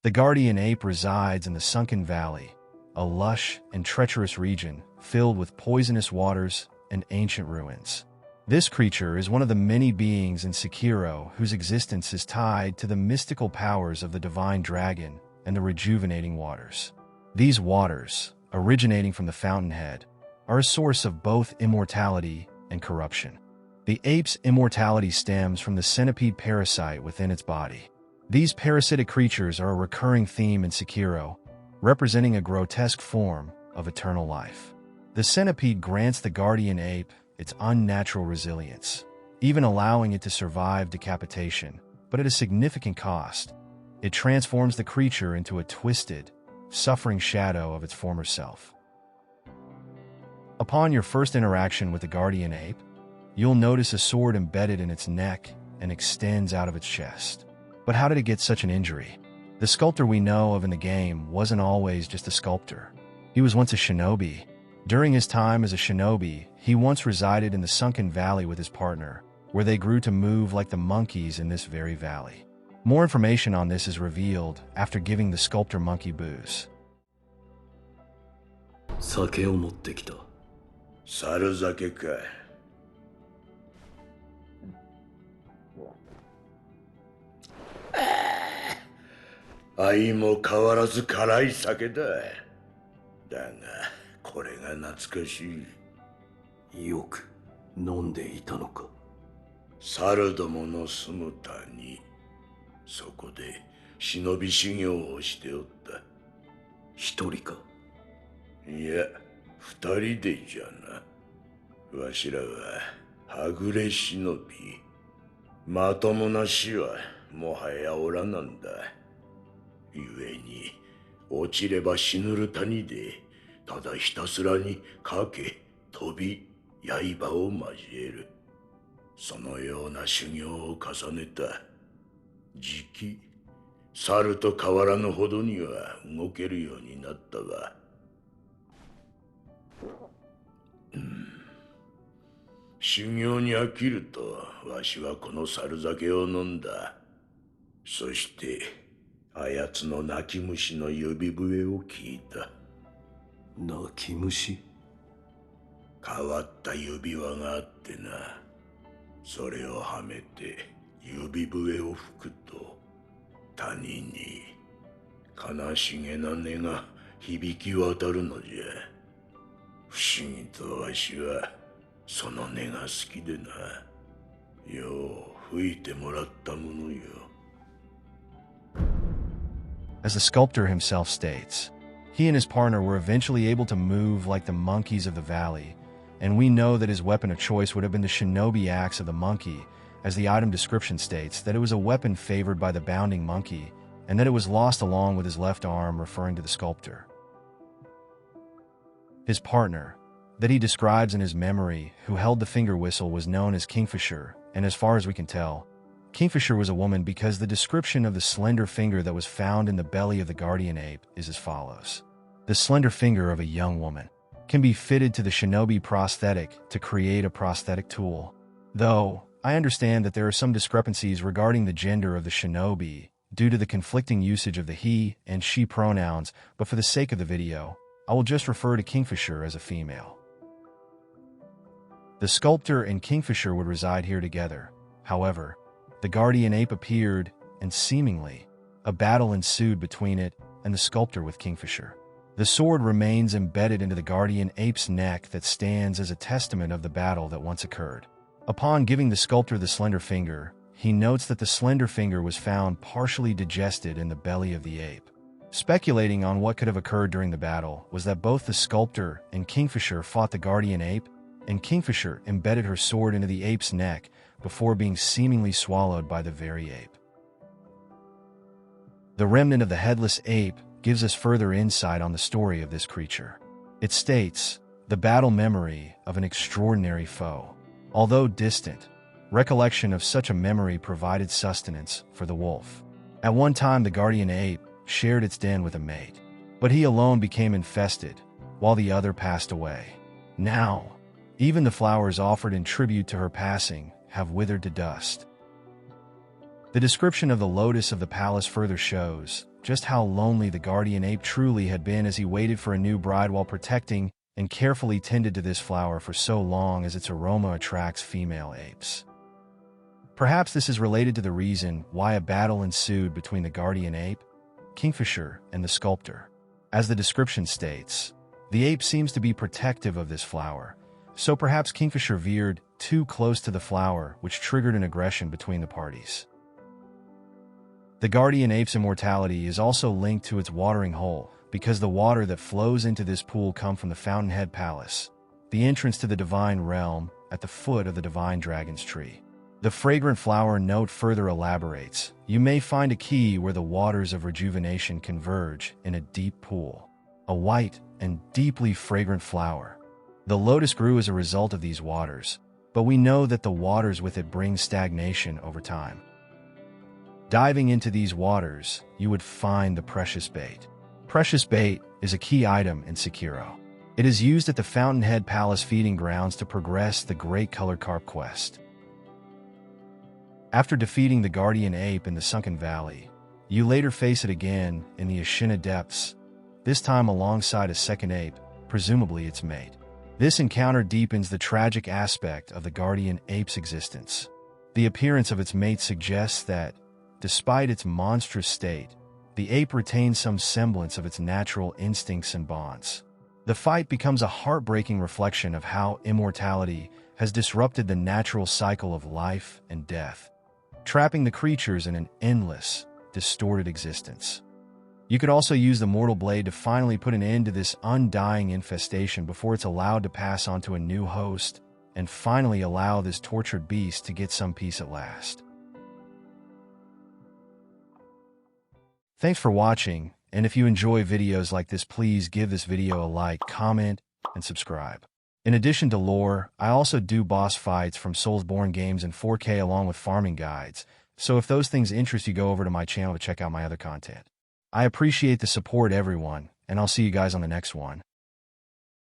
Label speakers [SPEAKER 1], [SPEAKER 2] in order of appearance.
[SPEAKER 1] The Guardian Ape resides in the Sunken Valley, a lush and treacherous region filled with poisonous waters and ancient ruins. This creature is one of the many beings in Sekiro whose existence is tied to the mystical powers of the divine dragon and the rejuvenating waters. These waters, originating from the fountainhead, are a source of both immortality and corruption. The ape's immortality stems from the centipede parasite within its body. These parasitic creatures are a recurring theme in Sekiro, representing a grotesque form of eternal life. The centipede grants the guardian ape its unnatural resilience, even allowing it to survive decapitation, but at a significant cost. It transforms the creature into a twisted, suffering shadow of its former self. Upon your first interaction with the guardian ape, you'll notice a sword embedded in its neck and extends out of its chest. But how did it get such an injury? The sculptor we know of in the game wasn't always just a sculptor. He was once a shinobi. During his time as a shinobi, he once resided in the Sunken Valley with his partner, where they grew to move like the monkeys in this very valley. More information on this is revealed after giving the sculptor monkey booze.
[SPEAKER 2] 酒を持ってきた。
[SPEAKER 3] 猿酒か。相も変わらず辛い酒だ。だが、これが懐かしい。
[SPEAKER 2] よく飲んでいたのか。
[SPEAKER 3] 猿どもの住む谷。そこで忍び修行をしておった。
[SPEAKER 2] 一人か。
[SPEAKER 3] いや、二人でじゃな。わしらははぐれ忍び。まともな死はもはやおらなんだ。ゆえに落ちれば死ぬる谷でただひたすらに駆け飛び刃を交える。そのような修行を重ねた。じき猿と変わらぬほどには動けるようになったわ。修行に飽きるとわしはこの猿酒を飲んだ。そしてあやつの泣き虫の指笛を聞いた。
[SPEAKER 2] 泣き虫？
[SPEAKER 3] 変わった指輪があってな。それをはめて指笛を吹くと谷に悲しげな音が響き渡るのじゃ。不思議とわしはその音が好きでな。よう吹いてもらったものよ。
[SPEAKER 1] As the sculptor himself states, he and his partner were eventually able to move like the monkeys of the valley, and we know that his weapon of choice would have been the shinobi axe of the monkey, as the item description states that it was a weapon favored by the bounding monkey, and that it was lost along with his left arm, referring to the sculptor. His partner, that he describes in his memory, who held the finger whistle, was known as Kingfisher, and as far as we can tell, Kingfisher was a woman because the description of the slender finger that was found in the belly of the guardian ape is as follows. The slender finger of a young woman can be fitted to the shinobi prosthetic to create a prosthetic tool. Though, I understand that there are some discrepancies regarding the gender of the shinobi due to the conflicting usage of the he and she pronouns, but for the sake of the video, I will just refer to Kingfisher as a female. The sculptor and Kingfisher would reside here together. However, the guardian ape appeared, and seemingly, a battle ensued between it and the sculptor with Kingfisher. The sword remains embedded into the guardian ape's neck that stands as a testament of the battle that once occurred. Upon giving the sculptor the slender finger, he notes that the slender finger was found partially digested in the belly of the ape. Speculating on what could have occurred during the battle was that both the sculptor and Kingfisher fought the guardian ape, and Kingfisher embedded her sword into the ape's neck before being seemingly swallowed by the very ape. The remnant of the headless ape gives us further insight on the story of this creature. It states, the battle memory of an extraordinary foe. Although distant, recollection of such a memory provided sustenance for the wolf. At one time the guardian ape shared its den with a mate, but he alone became infested, while the other passed away. Now, even the flowers offered in tribute to her passing have withered to dust. The description of the lotus of the palace further shows just how lonely the guardian ape truly had been as he waited for a new bride while protecting and carefully tended to this flower for so long as its aroma attracts female apes. Perhaps this is related to the reason why a battle ensued between the guardian ape, Kingfisher, and the sculptor. As the description states, the ape seems to be protective of this flower, so perhaps Kingfisher veered too close to the flower, which triggered an aggression between the parties. The guardian ape's immortality is also linked to its watering hole, because the water that flows into this pool comes from the Fountainhead Palace, the entrance to the divine realm at the foot of the divine dragon's tree. The fragrant flower note further elaborates, you may find a key where the waters of rejuvenation converge in a deep pool. A white and deeply fragrant flower. The lotus grew as a result of these waters, but we know that the waters with it bring stagnation over time. Diving into these waters, you would find the precious bait. Precious bait is a key item in Sekiro. It is used at the Fountainhead Palace feeding grounds to progress the Great Color Carp quest. After defeating the Guardian Ape in the Sunken Valley, you later face it again in the Ashina Depths, this time alongside a second ape, presumably its mate. This encounter deepens the tragic aspect of the Guardian Ape's existence. The appearance of its mate suggests that, despite its monstrous state, the ape retains some semblance of its natural instincts and bonds. The fight becomes a heartbreaking reflection of how immortality has disrupted the natural cycle of life and death, trapping the creatures in an endless, distorted existence. You could also use the mortal blade to finally put an end to this undying infestation before it's allowed to pass on to a new host, and finally allow this tortured beast to get some peace at last. Thanks for watching, and if you enjoy videos like this, please give this video a like, comment, and subscribe. In addition to lore, I also do boss fights from Soulsborne games in 4K along with farming guides, so if those things interest you, go over to my channel to check out my other content. I appreciate the support, everyone, and I'll see you guys on the next one.